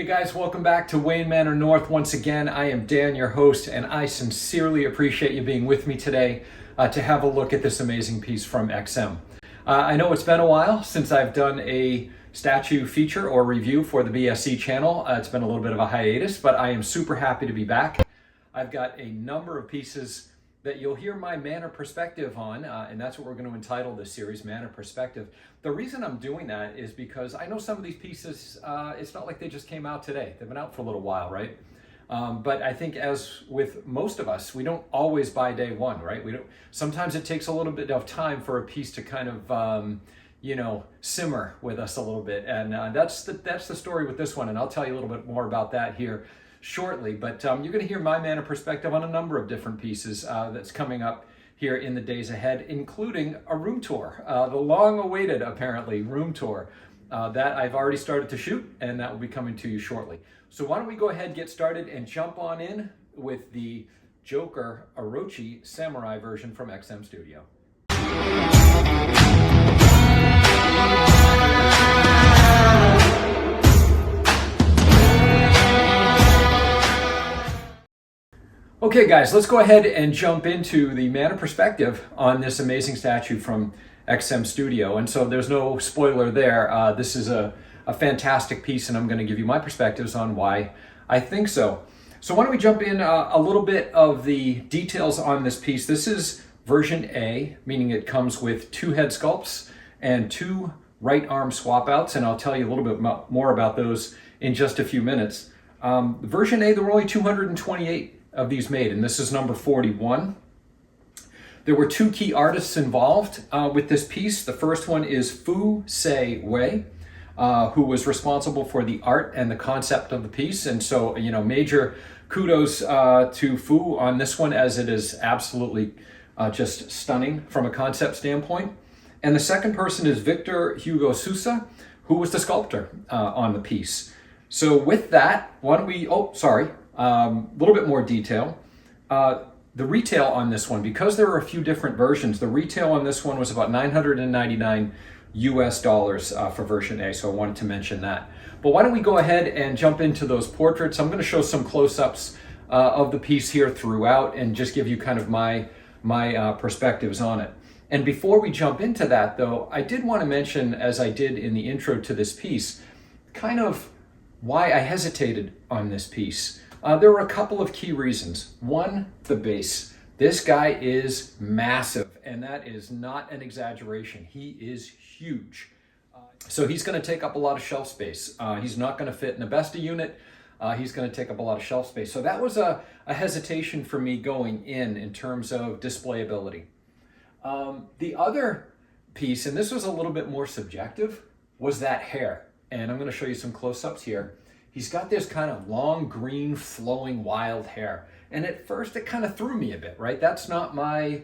guys, welcome back to Wayne Manor North. Once again, I am Dan, your host, and I sincerely appreciate you being with me today to have a look at this amazing piece from XM. I know it's been a while since I've done a statue feature or review for the BSC channel. It's been a little bit of a hiatus, but I am super happy to be back. I've got a number of pieces that you'll hear my Manor Perspective on, and that's what we're going to entitle this series, Manor Perspective. The reason I'm doing that is because I know some of these pieces, it's not like they just came out today. They've been out for a little while, right? But I think as with most of us, we don't always buy day one, right? Sometimes it takes a little bit of time for a piece to kind of, simmer with us a little bit. And that's the story with this one. And I'll tell you a little bit more about that here shortly, but you're going to hear my Manor Perspective on a number of different pieces that's coming up here in the days ahead, including a room tour, the long-awaited, apparently, room tour that I've already started to shoot, and that will be coming to you shortly. So why don't we go ahead, get started, and jump on in with the Joker Orochi Samurai version from XM Studio. Okay guys, let's go ahead and jump into the Manor Perspective on this amazing statue from XM Studio. And so there's no spoiler there. This is a fantastic piece, and I'm going to give you my perspectives on why I think so. So why don't we jump in a little bit of the details on this piece. This is version A, meaning it comes with 2 head sculpts and 2 right arm swap outs, and I'll tell you a little bit more about those in just a few minutes. Version A, there were only 228 of these made, and this is number 41. There were 2 key artists involved with this piece. The first one is Fu Se Wei, who was responsible for the art and the concept of the piece. And so, major kudos to Fu on this one, as it is absolutely just stunning from a concept standpoint. And the second person is Victor Hugo Sousa, who was the sculptor on the piece. So with that, why don't we, a little bit more detail. The retail on this one, because there are a few different versions, the retail on this one was about $999 US for version A, so I wanted to mention that. But why don't we go ahead and jump into those portraits. I'm going to show some close-ups of the piece here throughout and just give you kind of my perspectives on it. And before we jump into that, though, I did want to mention, as I did in the intro to this piece, kind of why I hesitated on this piece. There were a couple of key reasons. One, the base. This guy is massive, and that is not an exaggeration. He is huge. So he's going to take up a lot of shelf space. He's not going to fit in the Besta unit. He's going to take up a lot of shelf space. So that was a hesitation for me going in terms of displayability. The other piece, and this was a little bit more subjective, was that hair. And I'm going to show you some close-ups here. He's got this kind of long, green, flowing, wild hair. And at first, it kind of threw me a bit, right? That's not my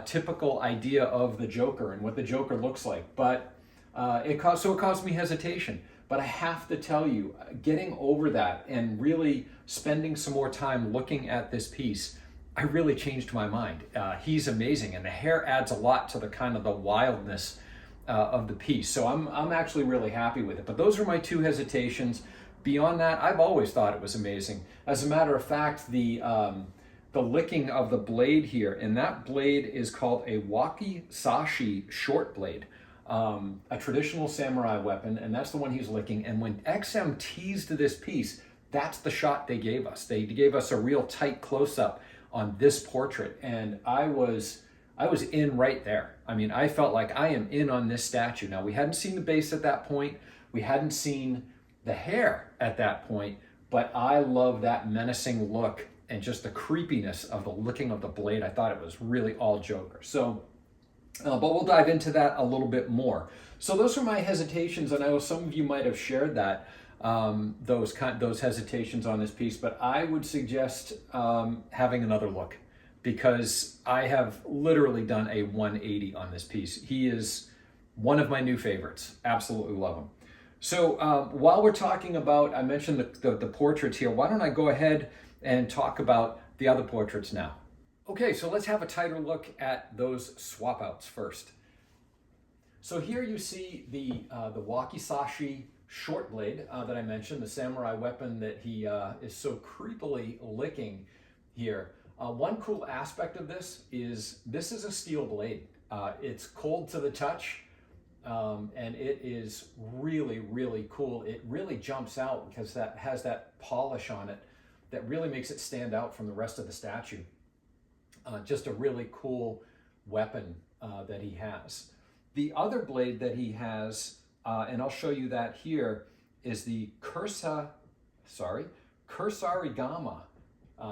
typical idea of the Joker and what the Joker looks like. But it caused me hesitation. But I have to tell you, getting over that and really spending some more time looking at this piece, I really changed my mind. He's amazing, and the hair adds a lot to the kind of the wildness of the piece. So I'm actually really happy with it. But those are my 2 hesitations. Beyond that, I've always thought it was amazing. As a matter of fact, the licking of the blade here, and that blade is called a wakizashi short blade, a traditional samurai weapon, and that's the one he's licking. And when XM teased this piece, that's the shot they gave us. They gave us a real tight close-up on this portrait, and I was in right there. I mean, I felt like I am in on this statue. Now, we hadn't seen the base at that point. We hadn't seen the hair at that point, but I love that menacing look and just the creepiness of the licking of the blade. I thought it was really all Joker. So, but we'll dive into that a little bit more. So those are my hesitations, and I know some of you might have shared that, those hesitations on this piece, but I would suggest having another look, because I have literally done a 180 on this piece. He is one of my new favorites. Absolutely love him. So while we're talking about, I mentioned the portraits here, why don't I go ahead and talk about the other portraits now? Okay, so let's have a tighter look at those swap outs first. So here you see the wakizashi short blade that I mentioned, the samurai weapon that he is so creepily licking here. One cool aspect of this is a steel blade. It's cold to the touch, and it is really, really cool. It really jumps out because that has that polish on it that really makes it stand out from the rest of the statue. Just a really cool weapon that he has. The other blade that he has, and I'll show you that here, is the Kursarigama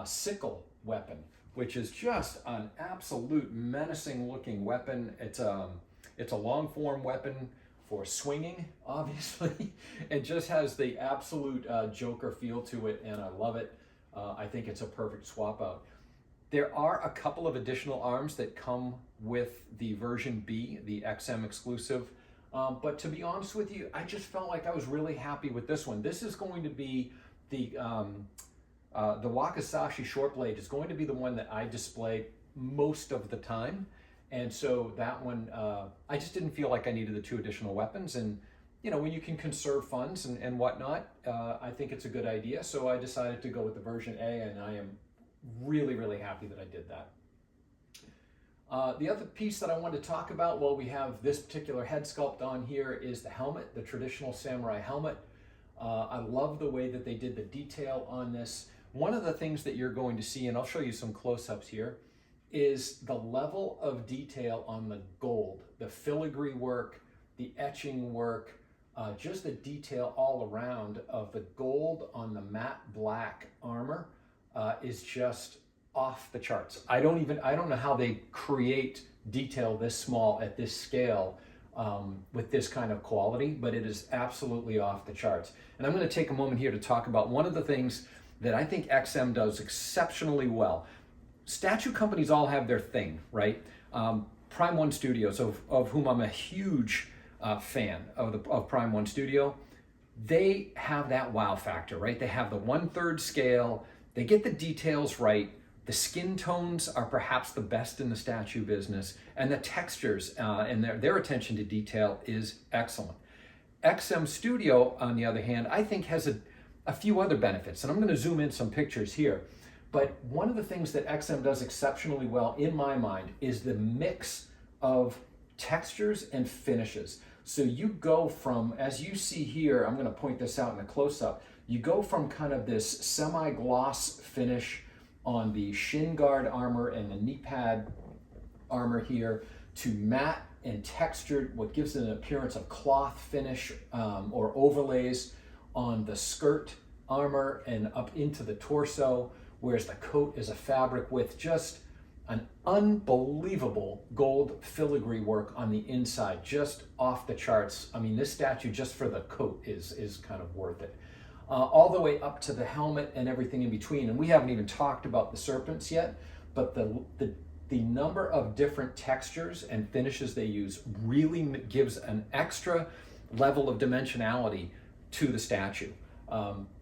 sickle weapon, which is just an absolute menacing looking weapon. It's a long form weapon for swinging, obviously. It just has the absolute Joker feel to it, and I love it. I think it's a perfect swap out. There are a couple of additional arms that come with the version B, the XM exclusive. But to be honest with you, I just felt like I was really happy with this one. This is going to be the Wakizashi short blade is going to be the one that I display most of the time. And so that one, I just didn't feel like I needed the 2 additional weapons. And, you know, when you can conserve funds and whatnot, I think it's a good idea. So I decided to go with the version A, and I am really, really happy that I did that. The other piece that I wanted to talk about while we have this particular head sculpt on here is the helmet, the traditional samurai helmet. I love the way that they did the detail on this. One of the things that you're going to see, and I'll show you some close-ups here, is the level of detail on the gold, the filigree work, the etching work, just the detail all around of the gold on the matte black armor is just off the charts. I don't know how they create detail this small at this scale with this kind of quality, but it is absolutely off the charts. And I'm going to take a moment here to talk about one of the things that I think XM does exceptionally well. Statue companies all have their thing, right? Prime One Studios, of whom I'm a huge fan of Prime One Studio, they have that wow factor, right? They have the 1/3 scale, they get the details right, the skin tones are perhaps the best in the statue business, and the textures and their attention to detail is excellent. XM Studio, on the other hand, I think has a few other benefits, and I'm going to zoom in some pictures here. But one of the things that XM does exceptionally well, in my mind, is the mix of textures and finishes. So you go from, as you see here, I'm going to point this out in a close-up, you go from kind of this semi-gloss finish on the shin guard armor and the knee pad armor here to matte and textured, what gives it an appearance of cloth finish or overlays on the skirt armor and up into the torso, whereas the coat is a fabric with just an unbelievable gold filigree work on the inside, just off the charts. I mean, this statue just for the coat is kind of worth it. All the way up to the helmet and everything in between. And we haven't even talked about the serpents yet, but the number of different textures and finishes they use really gives an extra level of dimensionality to the statue.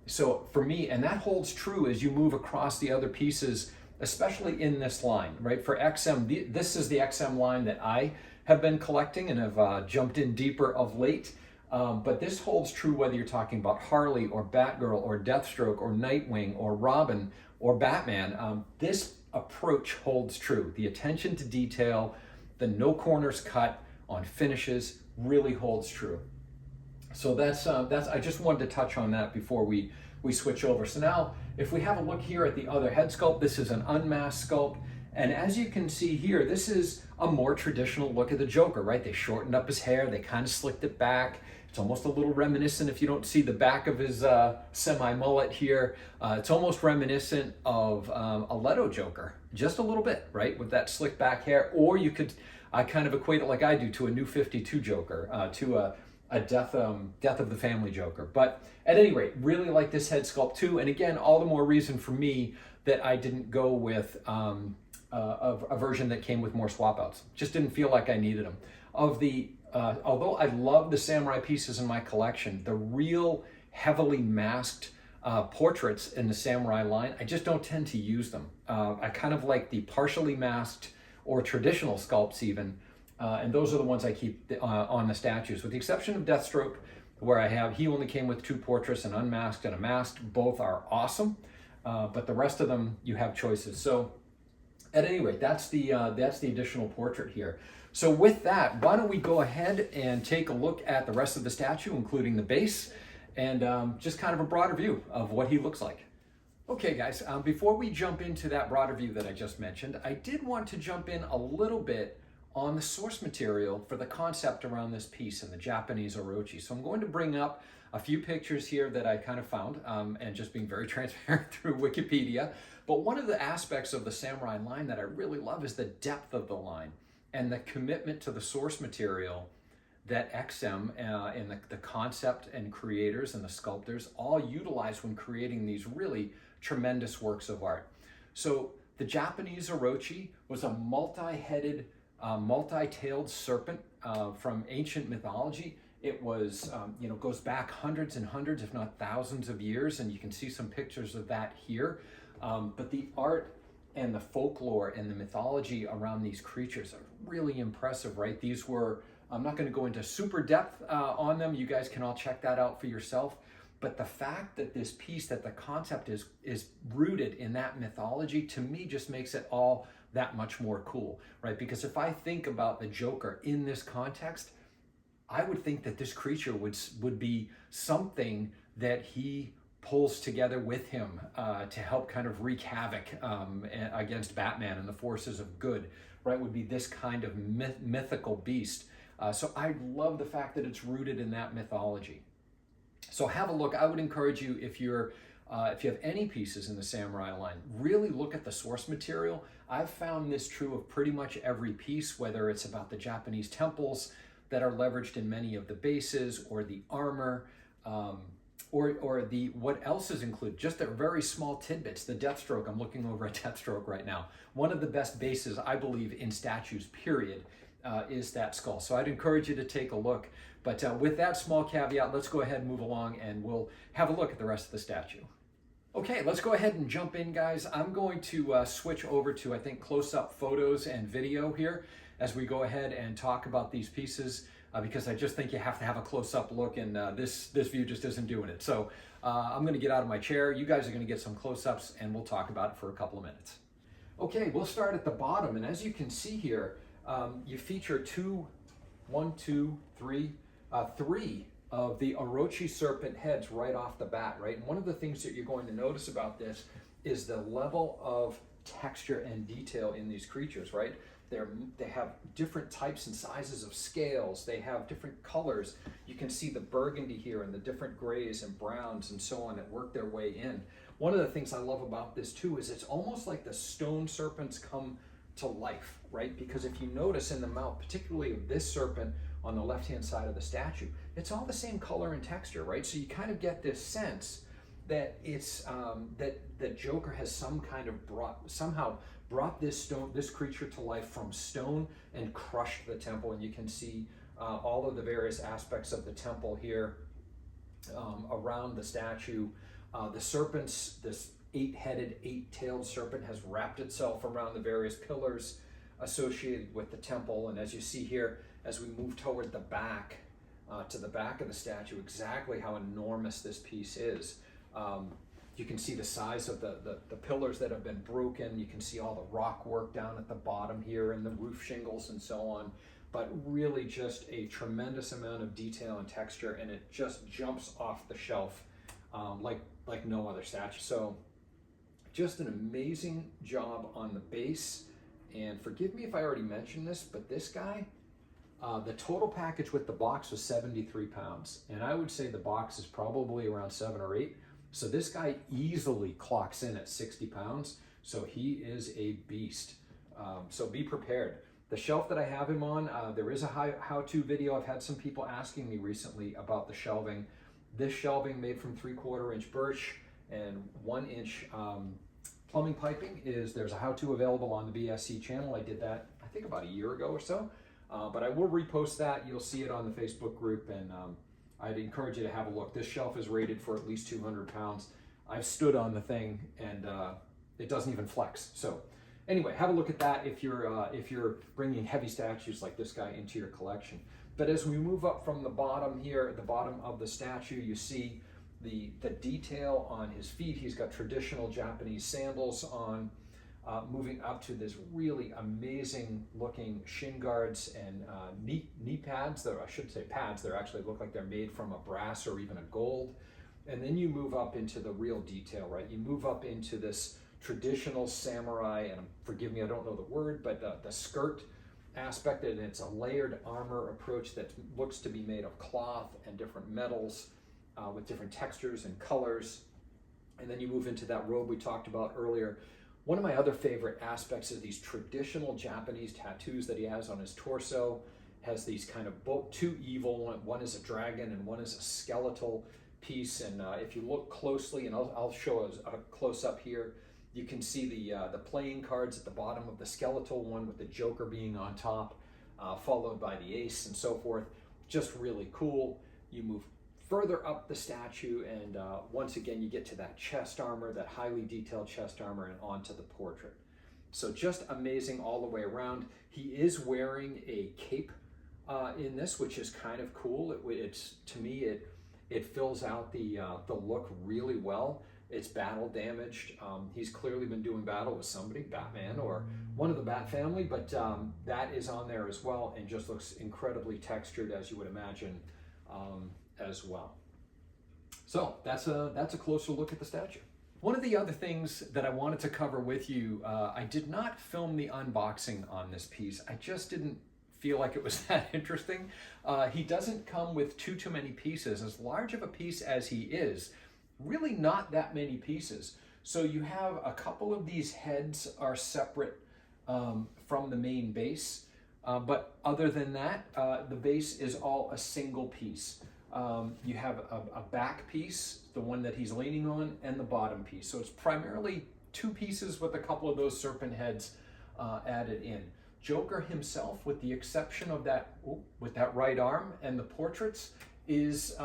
So for me, and that holds true as you move across the other pieces, especially in this line, right? For XM, this is the XM line that I have been collecting and have jumped in deeper of late. But this holds true whether you're talking about Harley or Batgirl or Deathstroke or Nightwing or Robin or Batman. This approach holds true. The attention to detail, the no corners cut on finishes really holds true. So that's I just wanted to touch on that before we switch over. So now if we have a look here at the other head sculpt, this is an unmasked sculpt. And as you can see here, this is a more traditional look at the Joker, right? They shortened up his hair, they kind of slicked it back. It's almost a little reminiscent, if you don't see the back of his semi-mullet here, it's almost reminiscent of a Leto Joker, just a little bit, right? With that slick back hair. Or you could, I kind of equate it like I do to a New 52 Joker, to a Death of the Family Joker. But at any rate, really like this head sculpt too. And again, all the more reason for me that I didn't go with a version that came with more swap outs. Just didn't feel like I needed them. Although I love the samurai pieces in my collection, the real heavily masked portraits in the samurai line, I just don't tend to use them. I kind of like the partially masked or traditional sculpts even, and those are the ones I keep on the statues. With the exception of Deathstroke, where he only came with 2 portraits, an unmasked and a masked. Both are awesome, but the rest of them, you have choices. So at any rate, that's the additional portrait here. So with that, why don't we go ahead and take a look at the rest of the statue, including the base, and just kind of a broader view of what he looks like. Okay guys, before we jump into that broader view that I just mentioned, I did want to jump in a little bit on the source material for the concept around this piece and the Japanese Orochi. So I'm going to bring up a few pictures here that I kind of found, and just being very transparent through Wikipedia. But one of the aspects of the samurai line that I really love is the depth of the line and the commitment to the source material that XM and the concept and creators and the sculptors all utilize when creating these really tremendous works of art. So the Japanese Orochi was a multi-headed, multi-tailed serpent from ancient mythology. It was, goes back hundreds and hundreds, if not thousands of years, and you can see some pictures of that here. But the art and the folklore and the mythology around these creatures are really impressive, right? These were, I'm not going to go into super depth on them. You guys can all check that out for yourself. But the fact that this piece, that the concept is rooted in that mythology, to me just makes it all that much more cool, right? Because if I think about the Joker in this context, I would think that this creature would be something that he pulls together with him to help kind of wreak havoc against Batman and the forces of good, right? Would be this kind of mythical beast. So I love the fact that it's rooted in that mythology. So have a look. I would encourage you, if you have any pieces in the samurai line, really look at the source material. I've found this true of pretty much every piece, whether it's about the Japanese temples that are leveraged in many of the bases, or the armor, or the what else is included. Just the very small tidbits. The Deathstroke, I'm looking over at Deathstroke right now. One of the best bases, I believe, in statues, period, is that skull. So I'd encourage you to take a look. But with that small caveat, let's go ahead and move along, and we'll have a look at the rest of the statue. Okay, let's go ahead and jump in, guys. I'm going to switch over to, I think, close-up photos and video here as we go ahead and talk about these pieces, because I just think you have to have a close-up look, and this view just isn't doing it. So I'm going to get out of my chair. You guys are going to get some close-ups, and we'll talk about it for a couple of minutes. Okay, we'll start at the bottom, and as you can see here, you feature three of the Orochi serpent heads right off the bat, right? And one of the things that you're going to notice about this is the level of texture and detail in these creatures, right? They have different types and sizes of scales. They have different colors. You can see the burgundy here and the different grays and browns and so on that work their way in. One of the things I love about this too is it's almost like the stone serpents come to life, right? Because if you notice in the mouth, particularly of this serpent on the left-hand side of the statue, it's all the same color and texture, right? So you kind of get this sense that it's that Joker has somehow brought this creature to life from stone and crushed the temple. And you can see all of the various aspects of the temple here around the statue. The serpents, this 8-headed, 8-tailed serpent, has wrapped itself around the various pillars associated with the temple. And as you see here, as we move toward the back, to the back of the statue, exactly how enormous this piece is. You can see the size of the pillars that have been broken. You can see all the rock work down at the bottom here and the roof shingles and so on. But really just a tremendous amount of detail and texture, and it just jumps off the shelf like no other statue. So just an amazing job on the base. And forgive me if I already mentioned this, but this guy, the total package with the box was 73 pounds. And I would say the box is probably around 7 or 8. So this guy easily clocks in at 60 pounds. So he is a beast. So be prepared. The shelf that I have him on, there is a how-to video. I've had some people asking me recently about the shelving. This shelving made from 3/4 inch birch and 1 inch plumbing piping there's a how-to available on the BSC channel. I did that, I think, about a year ago or so. But I will repost that. You'll see it on the Facebook group, and I'd encourage you to have a look. This shelf is rated for at least 200 pounds. I've stood on the thing, and it doesn't even flex. So anyway, have a look at that if you're bringing heavy statues like this guy into your collection. But as we move up from the bottom here, at the bottom of the statue, you see the detail on his feet. He's got traditional Japanese sandals on, moving up to this really amazing looking shin guards and knee pads. I should say pads. They actually look like they're made from a brass or even a gold. And then you move up into the real detail, right? You move up into this traditional samurai, and forgive me, I don't know the word, but the skirt aspect, and it's a layered armor approach that looks to be made of cloth and different metals with different textures and colors. And then you move into that robe we talked about earlier. One of my other favorite aspects is these traditional Japanese tattoos that he has on his torso. Has these kind of both two evil, one is a dragon and one is a skeletal piece. And if you look closely, and I'll show a close up here, you can see the playing cards at the bottom of the skeletal one with the Joker being on top, followed by the ace and so forth. Just really cool. You move further up the statue, and once again you get to that chest armor, that highly detailed chest armor, and onto the portrait. So just amazing all the way around. He is wearing a cape in this, which is kind of cool. It's to me it fills out the look really well. It's battle damaged. He's clearly been doing battle with somebody, Batman or one of the Bat family, but that is on there as well, and just looks incredibly textured, as you would imagine, as well. So that's a closer look at the statue. One of the other things that I wanted to cover with you, I did not film the unboxing on this piece. I just didn't feel like it was that interesting. He doesn't come with too many pieces. As large of a piece as he is, really not that many pieces. So you have a couple of these heads are separate from the main base, but other than that, the base is all a single piece. You have a back piece, the one that he's leaning on, and the bottom piece. So it's primarily two pieces with a couple of those serpent heads added in. Joker himself, with the exception of that, with that right arm and the portraits, is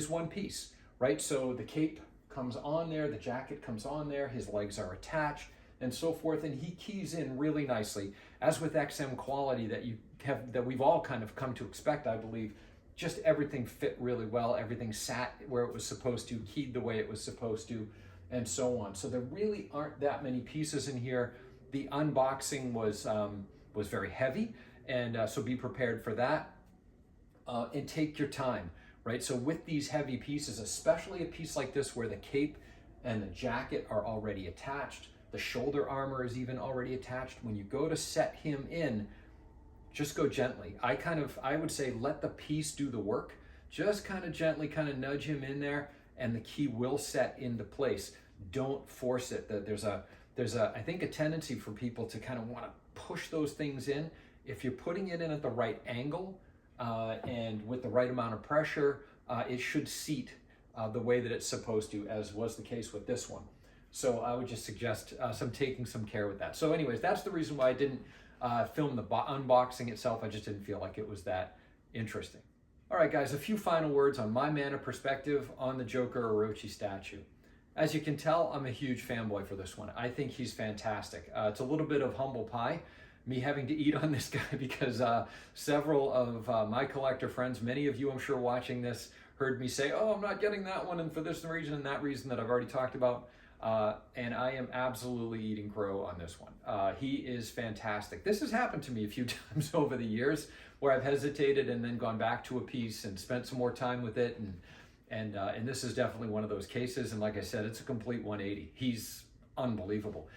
one piece, right? So the cape comes on there, the jacket comes on there, his legs are attached, and so forth, and he keys in really nicely. As with XM quality that we've all kind of come to expect, I believe, just everything fit really well, everything sat where it was supposed to, keyed the way it was supposed to, and so on. So there really aren't that many pieces in here. The unboxing was very heavy, and so be prepared for that, and take your time, right? So with these heavy pieces, especially a piece like this where the cape and the jacket are already attached, the shoulder armor is even already attached, when you go to set him in, just go gently. I would say let the piece do the work. Just kind of gently kind of nudge him in there, and the key will set into place. Don't force it. There's I think a tendency for people to kind of want to push those things in. If you're putting it in at the right angle and with the right amount of pressure, it should seat the way that it's supposed to, as was the case with this one. So I would just suggest taking some care with that. So anyways, that's the reason why I didn't film the unboxing itself. I just didn't feel like it was that interesting. All right, guys, a few final words on my Manor perspective on the Joker Orochi statue. As you can tell, I'm a huge fanboy for this one. I think he's fantastic. It's a little bit of humble pie, me having to eat on this guy, because several of my collector friends, many of you I'm sure watching this, heard me say, oh, I'm not getting that one, and for this reason and that reason that I've already talked about. And I am absolutely eating crow on this one. He is fantastic. This has happened to me a few times over the years where I've hesitated and then gone back to a piece and spent some more time with it. And this is definitely one of those cases. And like I said, it's a complete 180. He's unbelievable.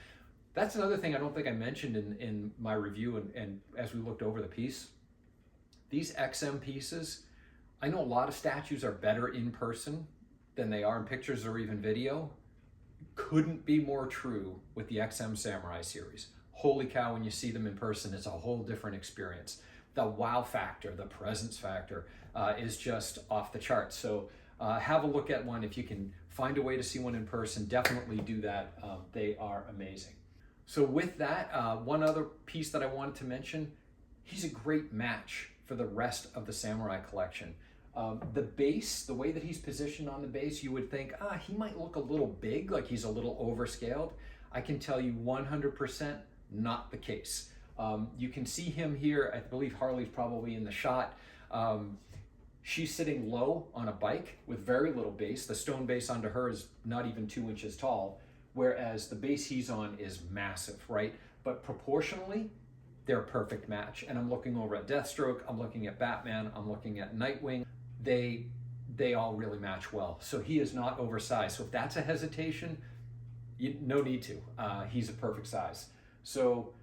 That's another thing I don't think I mentioned in my review and as we looked over the piece. These XM pieces, I know a lot of statues are better in person than they are in pictures or even video. Couldn't be more true with the XM Samurai series. Holy cow, when you see them in person, it's a whole different experience. The wow factor, the presence factor is just off the charts. So have a look at one. If you can find a way to see one in person, definitely do that. They are amazing. So with that, one other piece that I wanted to mention, he's a great match for the rest of the Samurai collection. The base, the way that he's positioned on the base, you would think, he might look a little big, like he's a little overscaled. I can tell you 100% not the case. You can see him here. I believe Harley's probably in the shot. She's sitting low on a bike with very little base. The stone base under her is not even 2 inches tall, whereas the base he's on is massive, right? But proportionally, they're a perfect match. And I'm looking over at Deathstroke, I'm looking at Batman, I'm looking at Nightwing. They all really match well. So he is not oversized. So if that's a hesitation, no need to. He's a perfect size. So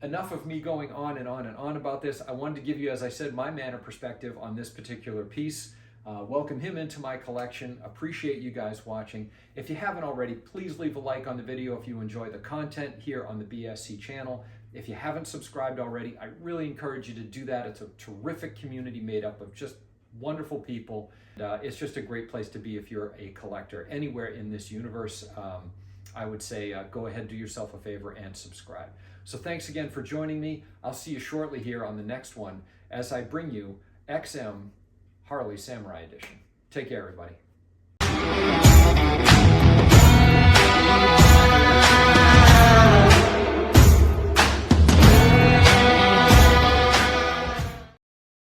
enough of me going on and on and on about this. I wanted to give you, as I said, my Manor perspective on this particular piece. Welcome him into my collection. Appreciate you guys watching. If you haven't already, please leave a like on the video if you enjoy the content here on the BSC channel. If you haven't subscribed already, I really encourage you to do that. It's a terrific community made up of just wonderful people. It's just a great place to be if you're a collector anywhere in this universe. I would say go ahead, do yourself a favor and subscribe. So thanks again for joining me. I'll see you shortly here on the next one as I bring you XM Harley Samurai Edition. Take care, everybody.